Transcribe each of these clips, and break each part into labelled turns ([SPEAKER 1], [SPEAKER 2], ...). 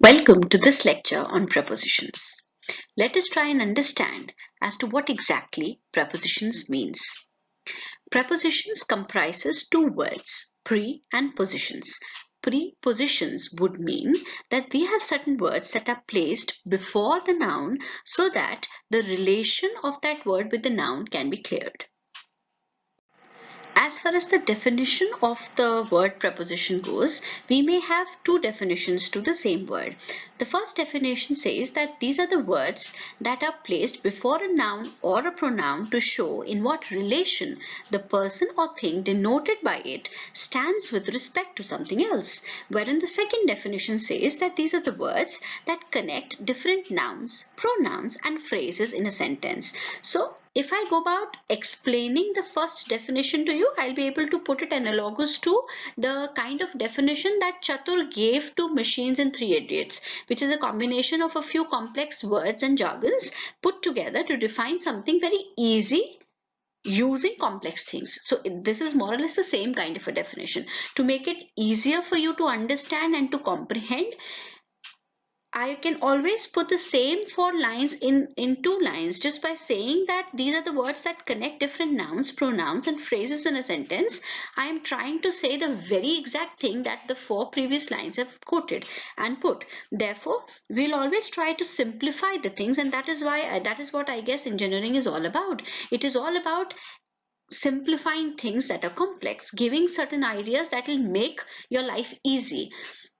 [SPEAKER 1] Welcome to this lecture on prepositions. Let us try and understand as to what exactly prepositions means. Prepositions comprises two words, pre and positions. Prepositions would mean that we have certain words that are placed before the noun so that the relation of that word with the noun can be cleared. As far as the definition of the word preposition goes, we may have two definitions to the same word. The first definition says that these are the words that are placed before a noun or a pronoun to show in what relation the person or thing denoted by it stands with respect to something else. Wherein the second definition says that these are the words that connect different nouns, pronouns, and phrases in a sentence. So, if I go about explaining the first definition to you, I'll be able to put it analogous to the kind of definition that Chatur gave to Machines in Three Idiots, which is a combination of a few complex words and jargons put together to define something very easy using complex things. So this is more or less the same kind of a definition. To make it easier for you to understand and to comprehend, I can always put the same four lines in two lines just by saying that these are the words that connect different nouns, pronouns, and phrases in a sentence. I am trying to say the very exact thing that the four previous lines have quoted and put. Therefore, we'll always try to simplify the things, and that is why that is what I guess engineering is all about. It is all about simplifying things that are complex, giving certain ideas that will make your life easy.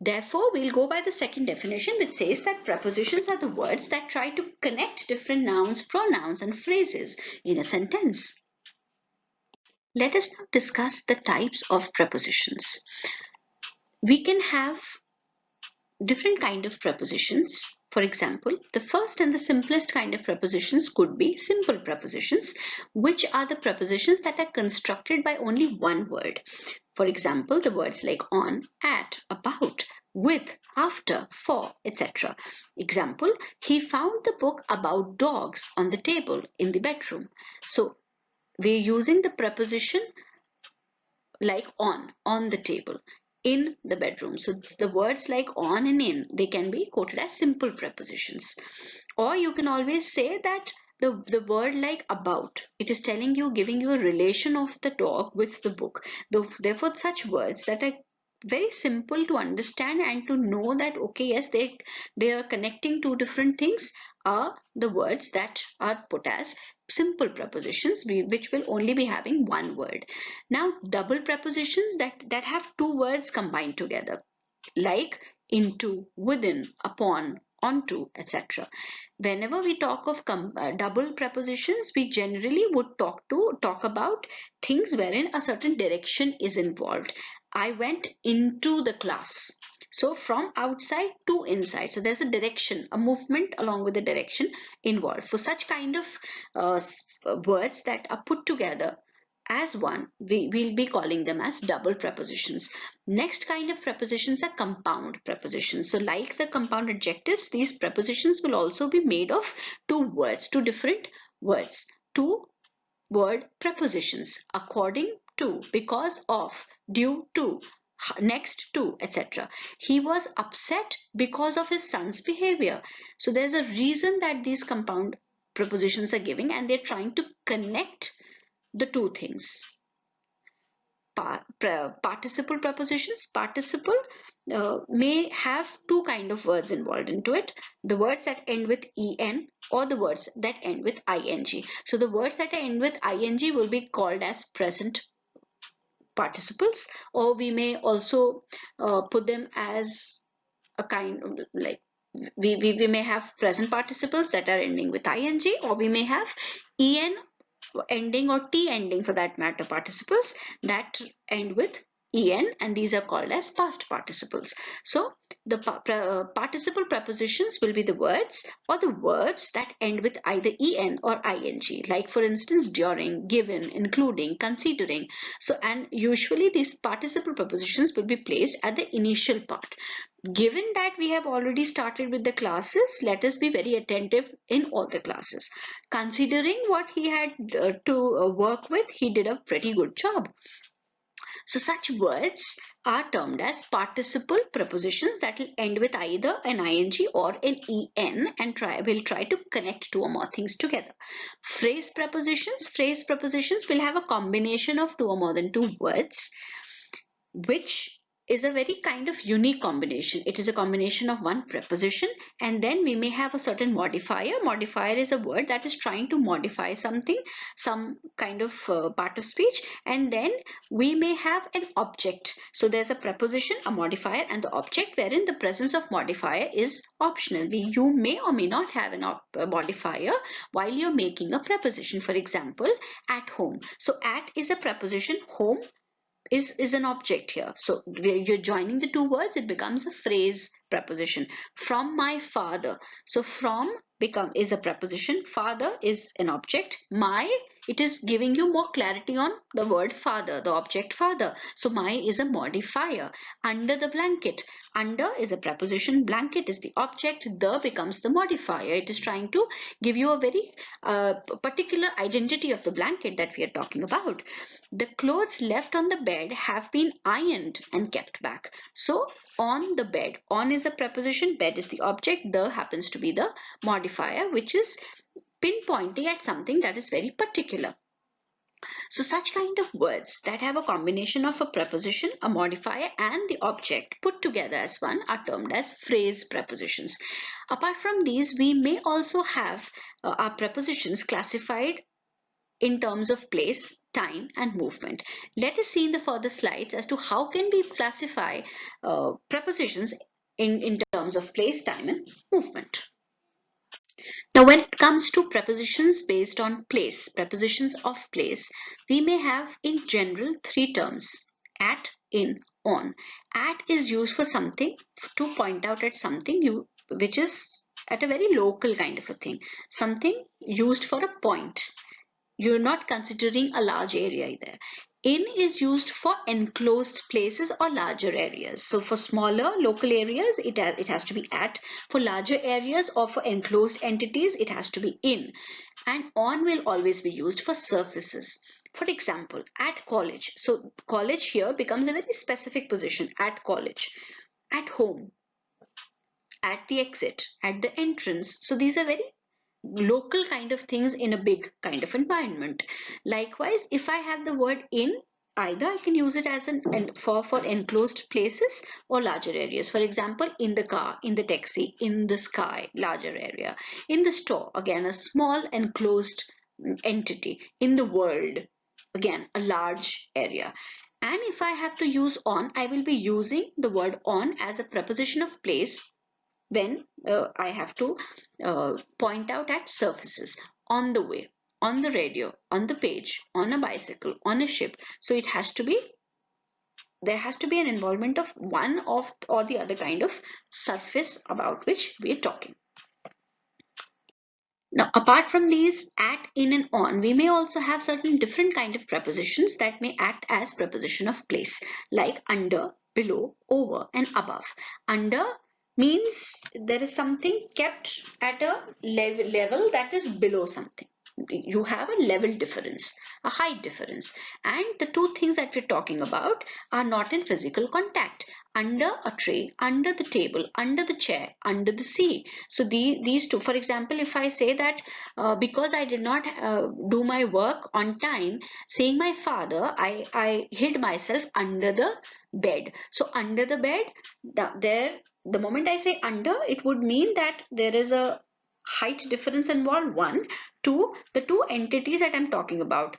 [SPEAKER 1] Therefore, we'll go by the second definition, which says that prepositions are the words that try to connect different nouns, pronouns, and phrases in a sentence. Let us now discuss the types of prepositions. We can have different kind of prepositions. For example, the first and the simplest kind of prepositions could be simple prepositions, which are the prepositions that are constructed by only one word. For example, the words like on, at, about, with, after, for, etc. Example, he found the book about dogs on the table in the bedroom. So we're using the preposition like on the table, in the bedroom. So the words like on and in, they can be quoted as simple prepositions. Or you can always say that the word like about, it is telling you, giving you a relation of the dog with the book. Therefore, such words that are very simple to understand and to know that okay, yes, they are connecting two different things are the words that are put as simple prepositions, which will only be having one word. Now, double prepositions that have two words combined together, like into, within, upon, onto, etc. Whenever we talk of double prepositions, we generally would talk about things wherein a certain direction is involved. I went into the class. So from outside to inside. So there's a direction, a movement along with the direction involved. For such kind of words that are put together as one, we'll be calling them as double prepositions. Next kind of prepositions are compound prepositions. So like the compound adjectives, these prepositions will also be made of two words, two different words, two word prepositions, according to, because of, due to, next to, etc. He was upset because of his son's behavior. So there's a reason that these compound prepositions are giving, and they're trying to connect the two things. Participle prepositions, participle may have two kind of words involved into it, the words that end with en or the words that end with ing. So the words that end with ing will be called as present participles, or we may also put them as a kind of like we may have present participles that are ending with ing, or we may have en ending or t ending for that matter participles that end with en, and these are called as past participles. So the participle prepositions will be the words or the verbs that end with either en or ing, like for instance during, given, including, considering. So and usually these participle prepositions will be placed at the initial part. Given that we have already started with the classes, let us be very attentive in all the classes. Considering what he had to work with, he did a pretty good job. So such words are termed as participle prepositions that will end with either an ing or an en and will try to connect two or more things together. Phrase prepositions will have a combination of two or more than two words, which is a very kind of unique combination. It is a combination of one preposition, and then we may have a certain modifier. Modifier is a word that is trying to modify something, some kind of part of speech, and then we may have an object. So there's a preposition, a modifier, and the object, wherein the presence of modifier is optional. You may or may not have a modifier while you're making a preposition. For example, at home. So at is a preposition, home is an object here. So you're joining the two words, it becomes a phrase preposition. From my father. So from is a preposition, father is an object, my, it is giving you more clarity on the word father, the object father. So my is a modifier. Under the blanket. Under is a preposition, blanket is the object, the becomes the modifier. It is trying to give you a very particular identity of the blanket that we are talking about. The clothes left on the bed have been ironed and kept back. So on the bed, on is a preposition, bed is the object, the happens to be the modifier, which is pinpointing at something that is very particular. So such kind of words that have a combination of a preposition, a modifier, and the object put together as one are termed as phrase prepositions. Apart from these, we may also have our prepositions classified in terms of place, time, and movement. Let us see in the further slides as to how can we classify prepositions in terms of place, time, and movement. Now, when it comes to prepositions based on place, prepositions of place, we may have in general three terms: at, in, on. At is used for something, to point out at something which is at a very local kind of a thing, something used for a point. You're not considering a large area there. In is used for enclosed places or larger areas. So for smaller local areas, it has to be at. For larger areas or for enclosed entities, it has to be in. And on will always be used for surfaces. For example, at college. So college here becomes a very specific position, at college. At home, at the exit, at the entrance. So these are very local kind of things in a big kind of environment. Likewise, if I have the word in, either I can use it as for enclosed places or larger areas. For example, in the car, in the taxi, in the sky, larger area. In the store, again a small enclosed entity. In the world, again a large area. And if I have to use on, I will be using the word on as a preposition of place when I have to point out at surfaces, on the way, on the radio, on the page, on a bicycle, on a ship. So it has to be, there has to be an involvement of one of or the other kind of surface about which we are talking. Now, apart from these at, in, and on, we may also have certain different kind of prepositions that may act as preposition of place, like under, below, over, and above. Under means there is something kept at a level that is below something. You have a level difference, a height difference, and the two things that we're talking about are not in physical contact. Under a tray, under the table, under the chair, under the sea. So these two, for example, if I say that because I did not do my work on time, seeing my father, I hid myself under the bed. So under the bed, the moment I say under, it would mean that there is a height difference involved. One, two, the two entities that I'm talking about,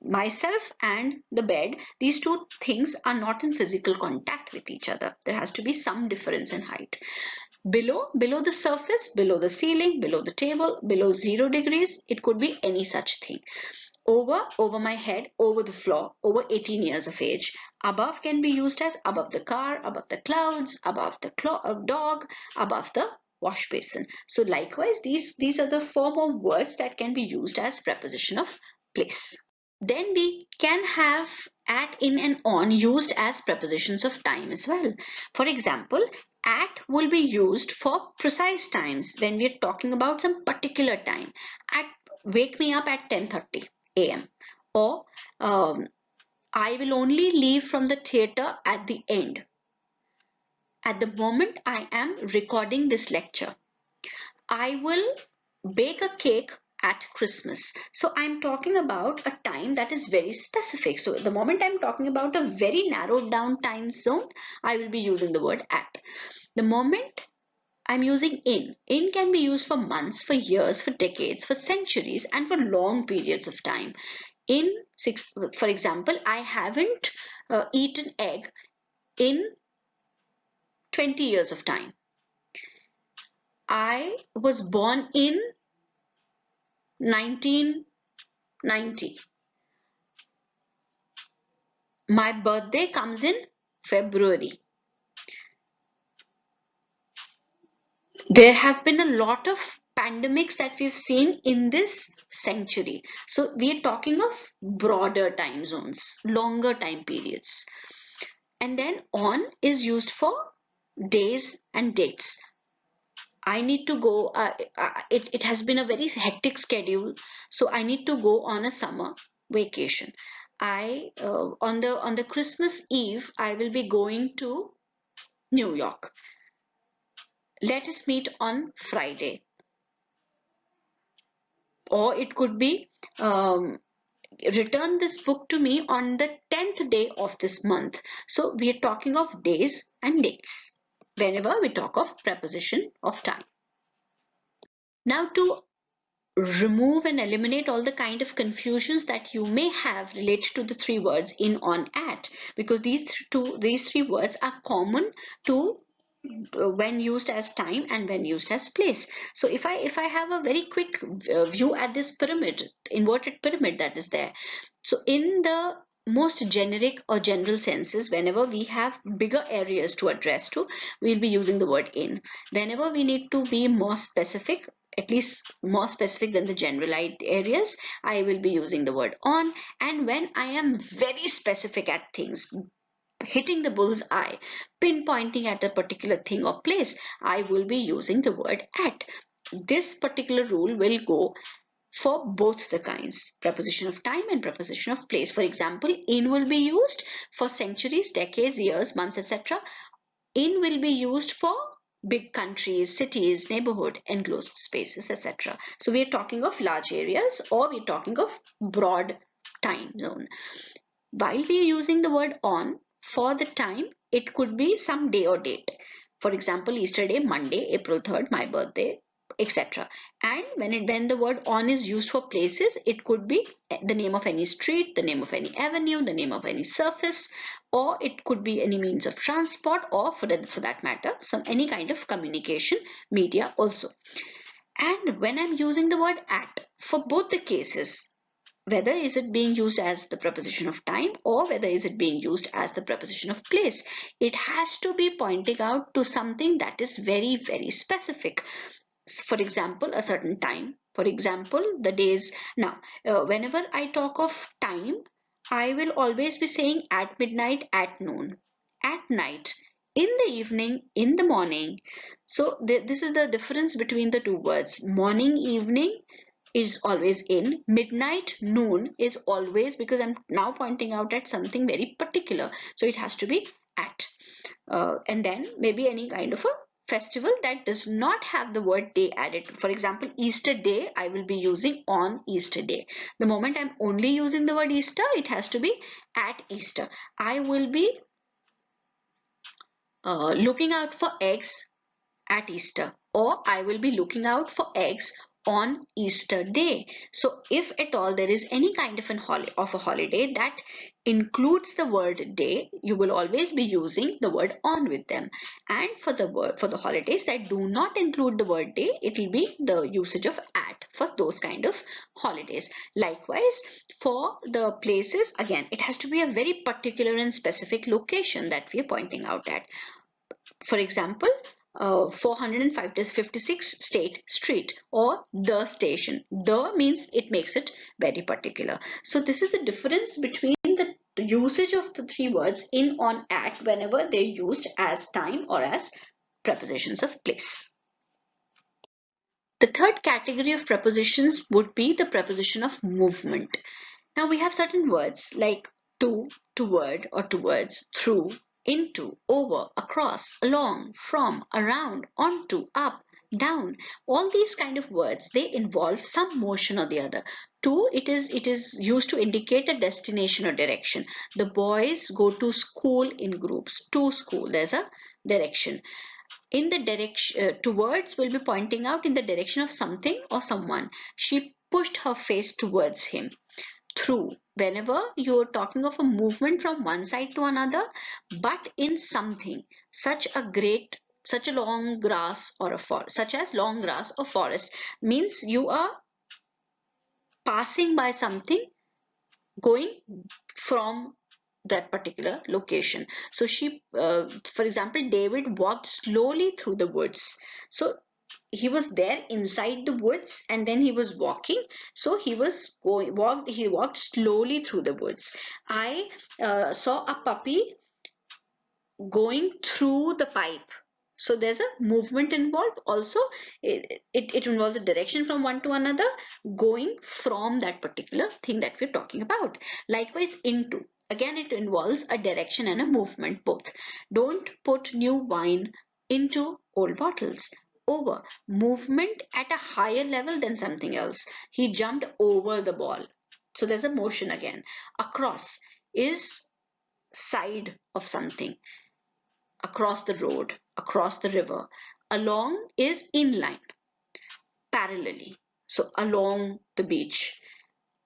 [SPEAKER 1] myself and the bed, these two things are not in physical contact with each other. There has to be some difference in height. Below the surface, below the ceiling, below the table, below 0 degrees, it could be any such thing. Over my head, over the floor, over 18 years of age. Above can be used as above the car, above the clouds, above the dog, above the wash basin. So likewise, these are the form of words that can be used as preposition of place. Then we can have at, in, and on used as prepositions of time as well. For example, at will be used for precise times when we are talking about some particular time. At, wake me up at 10:30 a.m. or I will only leave from the theatre at the end. At the moment I am recording this lecture. I will bake a cake at Christmas. So I'm talking about a time that is very specific. So the moment I'm talking about a very narrowed down time zone, I will be using the word at. The moment I'm using in can be used for months, for years, for decades, for centuries, and for long periods of time. For example, I haven't eaten egg in 20 years of time. I was born in 1990. My birthday comes in February. There have been a lot of pandemics that we've seen in this century. So we are talking of broader time zones, longer time periods. And then on is used for days and dates. I need to go, it has been a very hectic schedule, so I need to go on a summer vacation. On the Christmas Eve, I will be going to New York. Let us meet on Friday. Or it could be, return this book to me on the 10th day of this month. So we are talking of days and dates whenever we talk of preposition of time. Now, to remove and eliminate all the kind of confusions that you may have related to the three words in, on, at, because these three words are common to when used as time and when used as place. So if I have a very quick view at this pyramid, inverted pyramid that is there, so in the most generic or general senses, whenever we have bigger areas to address to, we'll be using the word in. Whenever we need to be more specific, at least more specific than the generalized areas, I will be using the word on. And when I am very specific at things, hitting the bull's eye, pinpointing at a particular thing or place, I will be using the word at. This particular rule will go for both the kinds, preposition of time and preposition of place. For example, in will be used for centuries, decades, years, months, etc. In will be used for big countries, cities, neighborhood, enclosed spaces, etc. So we are talking of large areas, or we are talking of broad time zone. While we are using the word on for the time, it could be some day or date. For example, Easter Day, Monday, April 3rd, my birthday, etc. And when the word on is used for places, it could be the name of any street, the name of any avenue, the name of any surface, or it could be any means of transport, or for that matter, any kind of communication media also. And when I'm using the word at, for both the cases, whether is it being used as the preposition of time or whether is it being used as the preposition of place, it has to be pointing out to something that is very, very specific. For example, a certain time. For example, the days. Now, whenever I talk of time, I will always be saying at midnight, at noon, at night, in the evening, in the morning. So this is the difference between the two words. Morning, evening is always in. Midnight, noon is always, because I'm now pointing out at something very particular. So it has to be at. And then maybe any kind of a festival that does not have the word day added. For example, Easter Day, I will be using on Easter Day. The moment I'm only using the word Easter, it has to be at Easter. I will be looking out for eggs at Easter, or I will be looking out for eggs on Easter Day. So if at all there is any kind of a holiday that includes the word day, you will always be using the word on with them. And for the holidays that do not include the word day, it will be the usage of at for those kind of holidays. Likewise, for the places, again, it has to be a very particular and specific location that we are pointing out at. For example, 456 State Street, or the station. The means it makes it very particular. So this is the difference between the usage of the three words in, on, at whenever they're used as time or as prepositions of place. The third category of prepositions would be the preposition of movement. Now we have certain words like to, toward or towards, through, into, over, across, along, from, around, onto, up, down. All these kind of words, they involve some motion or the other. To, it is used to indicate a destination or direction. The boys go to school in groups. To school, there's a direction. In the direction, towards will be pointing out in the direction of something or someone. She pushed her face towards him. Through, whenever you're talking of a movement from one side to another, but in something, such a long grass or a forest, such as long grass or forest, means you are passing by something, going from that particular location. So for example, David walked slowly through the woods. So he was there inside the woods and then he was walking. So he walked slowly through the woods. I saw a puppy going through the pipe. So there's a movement involved. Also, it involves a direction from one to another, going from that particular thing that we're talking about. Likewise, into. Again, it involves a direction and a movement both. Don't put new wine into old bottles. Over. Movement at a higher level than something else. He jumped over the ball. So there's a motion again. Across is side of something, across the road, across the river. Along is inline, parallelly. So along the beach.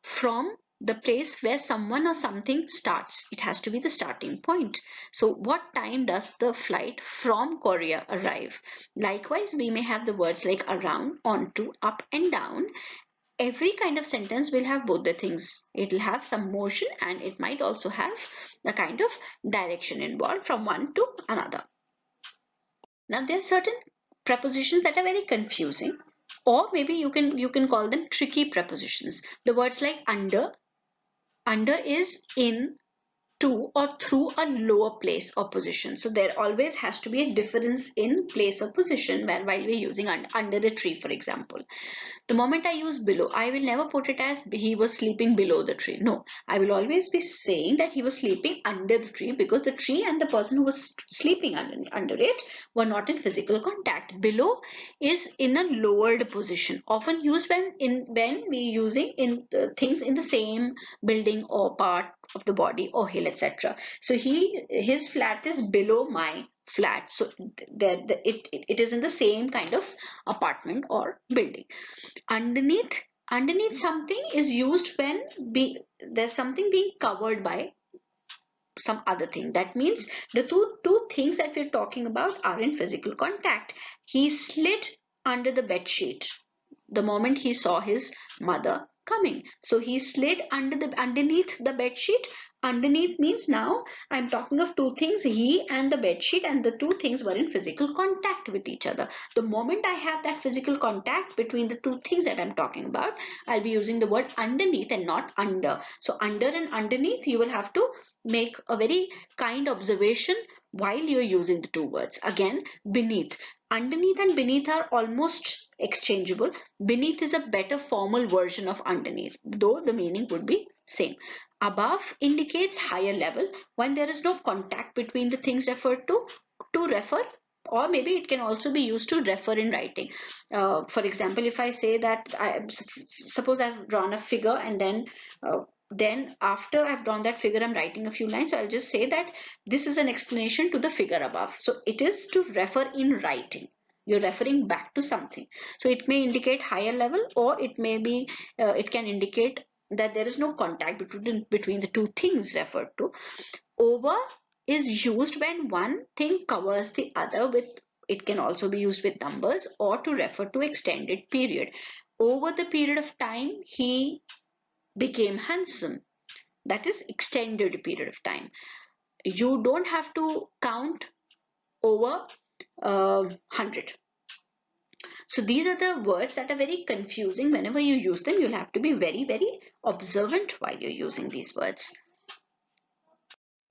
[SPEAKER 1] From the place where someone or something starts. It has to be the starting point. So what time does the flight from Korea arrive? Likewise, we may have the words like around, onto, up and down. Every kind of sentence will have both the things. It will have some motion and it might also have a kind of direction involved from one to another. Now there are certain prepositions that are very confusing, or maybe you can call them tricky prepositions. The words like under. Under is in, to or through a lower place or position. So there always has to be a difference in place or position while we're using under a tree, for example. The moment I use below, I will never put it as he was sleeping below the tree. No, I will always be saying that he was sleeping under the tree, because the tree and the person who was sleeping under it were not in physical contact. Below is in a lowered position, often used when we using in things in the same building or part of the body or hill, etc. So his flat is below my flat. So it is in the same kind of apartment or building. Underneath something is used when there's something being covered by some other thing. That means the two things that we're talking about are in physical contact. He slid under the bed sheet the moment he saw his mother coming. So he slid underneath the bed sheet. Underneath means now I'm talking of two things, he and the bed sheet, and the two things were in physical contact with each other. The moment I have that physical contact between the two things that I'm talking about, I'll be using the word underneath and not under. So under and underneath, you will have to make a very kind observation while you're using the two words. Again, beneath. Underneath and beneath are almost exchangeable. Beneath is a better formal version of underneath, though the meaning would be same. Above indicates higher level when there is no contact between the things referred to refer, or maybe it can also be used to refer in writing. For example, if I say that suppose I've drawn a figure and then after I've drawn that figure, I'm writing a few lines. So I'll just say that this is an explanation to the figure above. So it is to refer in writing. You're referring back to something. So it may indicate higher level, or it may be, it can indicate that there is no contact between the two things referred to. Over is used when one thing covers the other with, it can also be used with numbers or to refer to extended period. Over the period of time, he became handsome. That is extended period of time. You don't have to count over 100. So these are the words that are very confusing. Whenever you use them, you'll have to be very, very observant while you're using these words.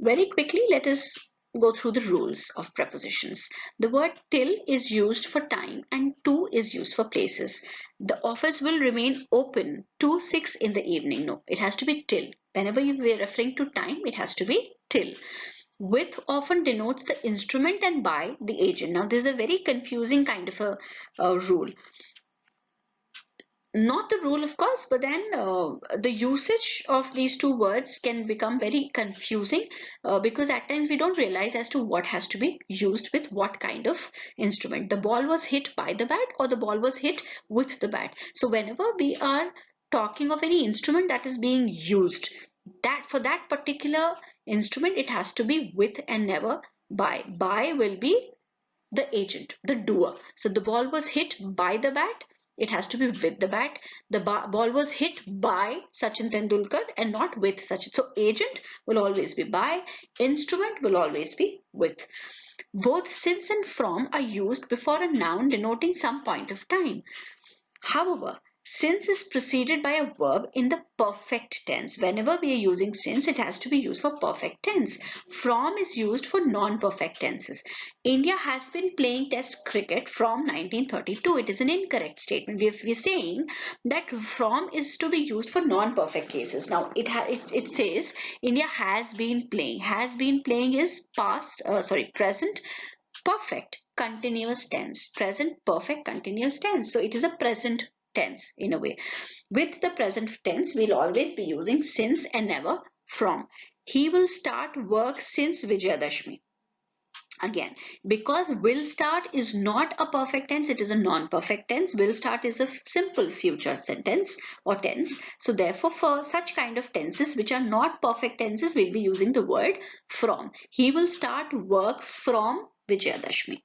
[SPEAKER 1] Very quickly, let us go through the rules of prepositions. The word till is used for time and to is used for places. The office will remain open to 6 in the evening. No, it has to be till. Whenever you are referring to time, it has to be till. With often denotes the instrument and by the agent. Now, there's a very confusing kind of a rule. Not the rule, of course, but then the usage of these two words can become very confusing because at times we don't realize as to what has to be used with what kind of instrument. The ball was hit by the bat or the ball was hit with the bat. So whenever we are talking of any instrument that is being used, that for that particular instrument it has to be with and never by. By will be the agent, the doer. So the ball was hit by the bat, it has to be with the bat. The ball was hit by Sachin Tendulkar and not with Sachin. So agent will always be by, instrument will always be with. Both since and from are used before a noun denoting some point of time. However, since is preceded by a verb in the perfect tense. Whenever we are using since, it has to be used for perfect tense. From is used for non-perfect tenses. India has been playing test cricket from 1932. It is an incorrect statement. We are saying that from is to be used for non-perfect cases. Now, it says India has been playing. Has been playing is present perfect continuous tense. Present perfect continuous tense. So it is a present tense in a way. With the present tense, we'll always be using since and never from. He will start work since Vijayadashmi. Again, because will start is not a perfect tense, it is a non-perfect tense. Will start is a simple future sentence or tense. So therefore, for such kind of tenses which are not perfect tenses, we'll be using the word from. He will start work from Vijayadashmi.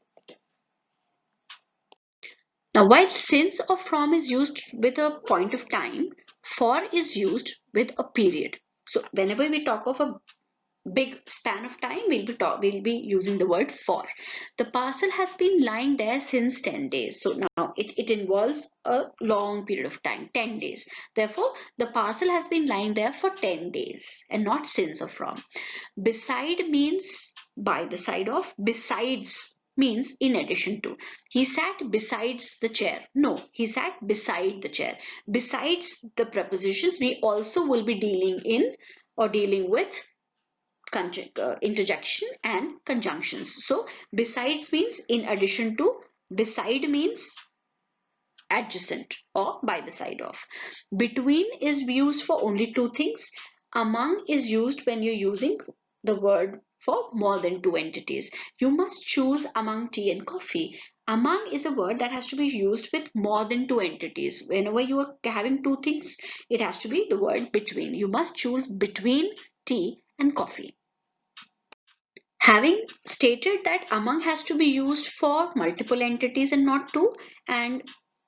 [SPEAKER 1] Now, while since or from is used with a point of time, for is used with a period. So whenever we talk of a big span of time, we'll be using the word for. The parcel has been lying there since 10 days. So now it involves a long period of time, 10 days. Therefore, the parcel has been lying there for 10 days and not since or from. Beside means by the side of. Besides means in addition to. He sat besides the chair. No, he sat beside the chair. Besides the prepositions, we also will be dealing with interjection and conjunctions. So besides means in addition to, beside means adjacent or by the side of. Between is used for only two things. Among is used when you're using the word for more than two entities. You must choose among tea and coffee. Among is a word that has to be used with more than two entities. Whenever you are having two things, it has to be the word between. You must choose between tea and coffee. Having stated that among has to be used for multiple entities and not two, and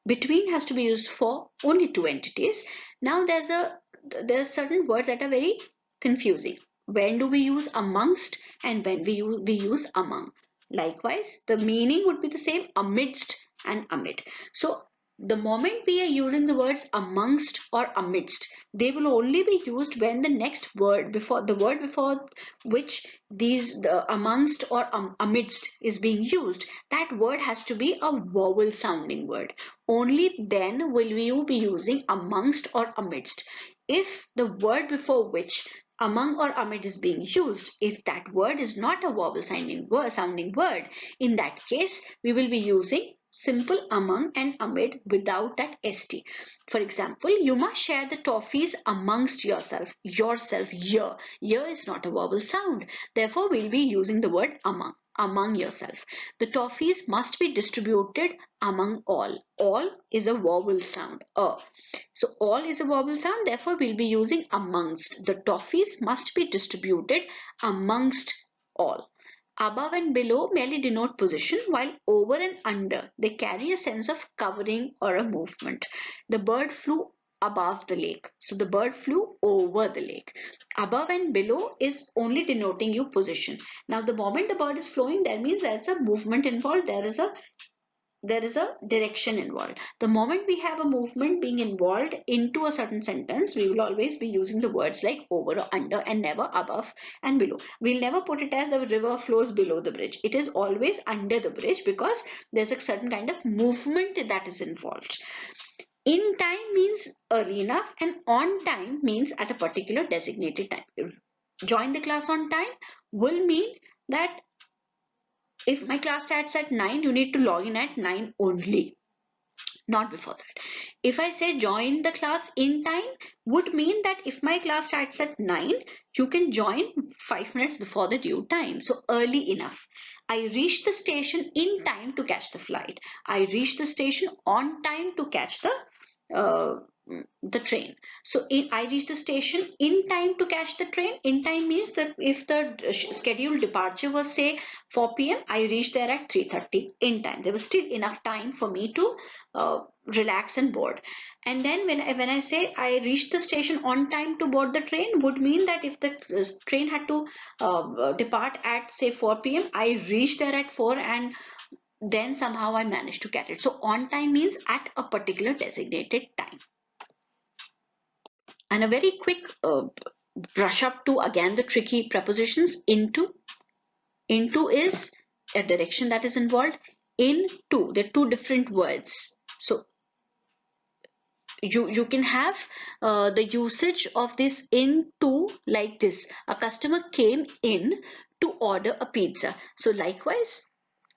[SPEAKER 1] between has to be used for only two entities, now there's certain words that are very confusing. When do we use amongst and when we use among? Likewise, the meaning would be the same amidst and amid. So the moment we are using the words amongst or amidst, they will only be used when the next word before the word before which the amongst or amidst is being used, that word has to be a vowel sounding word. Only then will you be using amongst or amidst. If the word before which among or amid is being used, if that word is not a vowel sounding word, in that case we will be using simple among and amid without that st. For example, you must share the toffees amongst yourself. Year is not a vowel sound. Therefore, we'll be using the word among yourself. The toffees must be distributed among all. All is a vowel sound. So all is a vowel sound. Therefore, we'll be using amongst. The toffees must be distributed amongst all. Above and below merely denote position, while over and under, they carry a sense of covering or a movement. The bird flew above the lake. So the bird flew over the lake. Above and below is only denoting your position. Now the moment the bird is flowing, that means there's a movement involved. There is a there is a direction involved. The moment we have a movement being involved into a certain sentence, we will always be using the words like over or under and never above and below. We'll never put it as the river flows below the bridge. It is always under the bridge because there's a certain kind of movement that is involved. In time means early enough, and on time means at a particular designated time. Join the class on time will mean that if my class starts at 9, you need to log in at 9 only, not before that. If I say join the class in time, would mean that if my class starts at 9, you can join 5 minutes before the due time. So early enough. I reached the station in time to catch the flight. I reached the station on time to catch uh, the train. So I reached the station in time to catch the train. In time means that if the scheduled departure was say 4 p.m., I reached there at 3:30 in time. There was still enough time for me to relax and board. And then when I say I reached the station on time to board the train, would mean that if the train had to depart at say 4 p.m., I reached there at 4 and then somehow I managed to get it. So on time means at a particular designated time. And a very quick brush up to again the tricky prepositions. Into. Into is a direction that is involved. Into, they're two different words. So you can have the usage of this into like this. A customer came in to order a pizza. So likewise,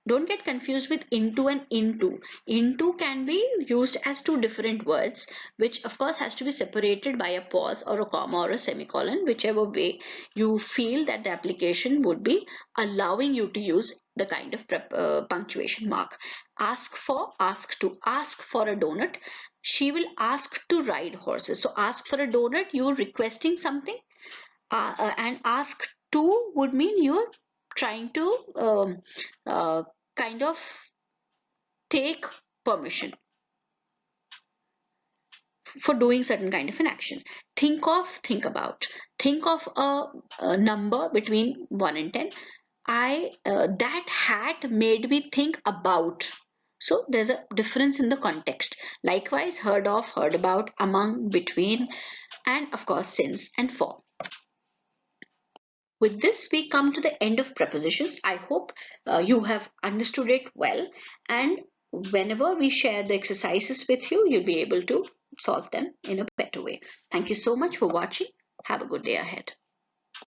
[SPEAKER 1] don't get confused with into and into. Into can be used as two different words, which of course has to be separated by a pause or a comma or a semicolon, whichever way you feel that the application would be allowing you to use the kind of punctuation mark. Ask for, ask to. Ask for a donut. She will ask to ride horses. So ask for a donut, you're requesting something. And ask to would mean you're trying to kind of take permission for doing certain kind of an action. Think of, think about. Think of a number between 1 and 10. That hat made me think about. So there's a difference in the context. Likewise, heard of, heard about, among, between, and of course since and for. With this, we come to the end of prepositions. I hope you have understood it well, and whenever we share the exercises with you, you'll be able to solve them in a better way. Thank you so much for watching. Have a good day ahead.